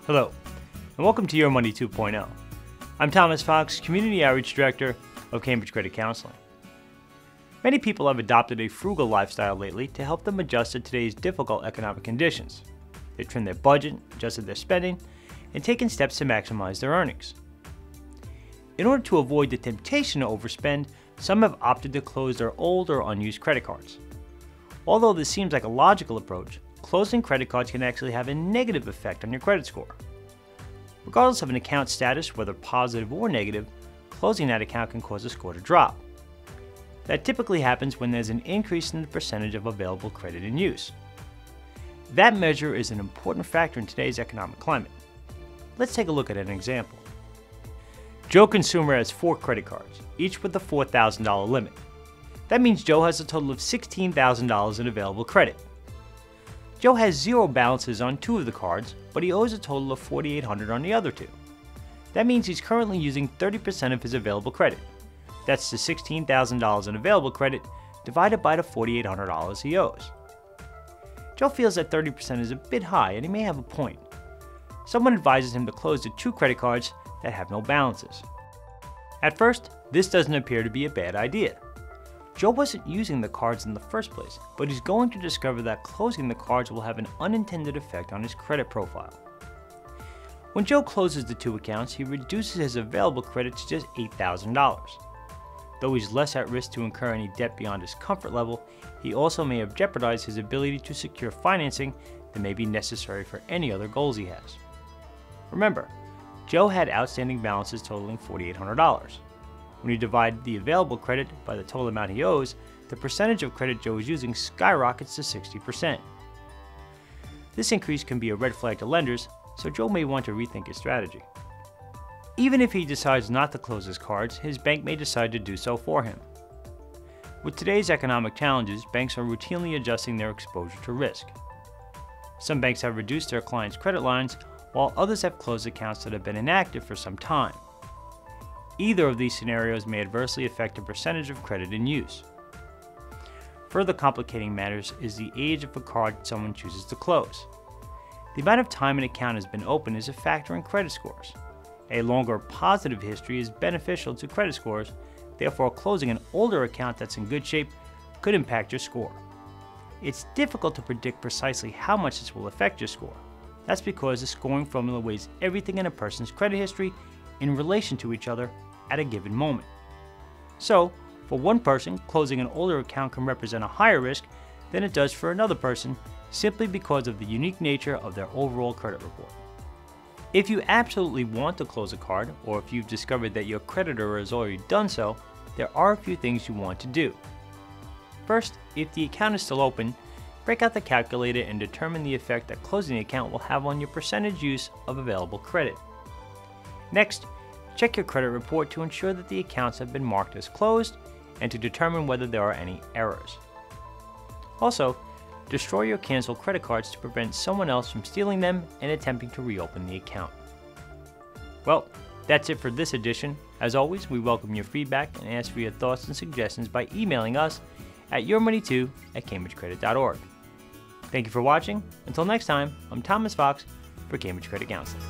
Hello, and welcome to Your Money 2.0. I'm Thomas Fox, Community Outreach Director of Cambridge Credit Counseling. Many people have adopted a frugal lifestyle lately to help them adjust to today's difficult economic conditions. They've trimmed their budget, adjusted their spending, and taken steps to maximize their earnings. In order to avoid the temptation to overspend, some have opted to close their old or unused credit cards. Although this seems like a logical approach, closing credit cards can actually have a negative effect on your credit score. Regardless of an account status, whether positive or negative, closing that account can cause a score to drop. That typically happens when there's an increase in the percentage of available credit in use. That measure is an important factor in today's economic climate. Let's take a look at an example. Joe Consumer has 4 credit cards, each with a $4,000 limit. That means Joe has a total of $16,000 in available credit. Joe has 0 balances on 2 of the cards, but he owes a total of $4,800 on the other 2. That means he's currently using 30% of his available credit. That's the $16,000 in available credit divided by the $4,800 he owes. Joe feels that 30% is a bit high, and he may have a point. Someone advises him to close the 2 credit cards that have no balances. At first, this doesn't appear to be a bad idea. Joe wasn't using the cards in the first place, but he's going to discover that closing the cards will have an unintended effect on his credit profile. When Joe closes the 2 accounts, he reduces his available credit to just $8,000. Though he's less at risk to incur any debt beyond his comfort level, he also may have jeopardized his ability to secure financing that may be necessary for any other goals he has. Remember, Joe had outstanding balances totaling $4,800. When you divide the available credit by the total amount he owes, the percentage of credit Joe is using skyrockets to 60%. This increase can be a red flag to lenders, so Joe may want to rethink his strategy. Even if he decides not to close his cards, his bank may decide to do so for him. With today's economic challenges, banks are routinely adjusting their exposure to risk. Some banks have reduced their clients' credit lines, while others have closed accounts that have been inactive for some time. Either of these scenarios may adversely affect the percentage of credit in use. Further complicating matters is the age of a card someone chooses to close. The amount of time an account has been open is a factor in credit scores. A longer positive history is beneficial to credit scores, therefore closing an older account that's in good shape could impact your score. It's difficult to predict precisely how much this will affect your score. That's because the scoring formula weighs everything in a person's credit history in relation to each other at a given moment. So, for one person, closing an older account can represent a higher risk than it does for another person, simply because of the unique nature of their overall credit report. If you absolutely want to close a card, or if you've discovered that your creditor has already done so, there are a few things you want to do. First, if the account is still open, break out the calculator and determine the effect that closing the account will have on your percentage use of available credit. Next, check your credit report to ensure that the accounts have been marked as closed and to determine whether there are any errors. Also, destroy your canceled credit cards to prevent someone else from stealing them and attempting to reopen the account. Well, that's it for this edition. As always, we welcome your feedback and ask for your thoughts and suggestions by emailing us at yourmoney2@cambridgecredit.org. Thank you for watching. Until next time, I'm Thomas Fox for Cambridge Credit Counseling.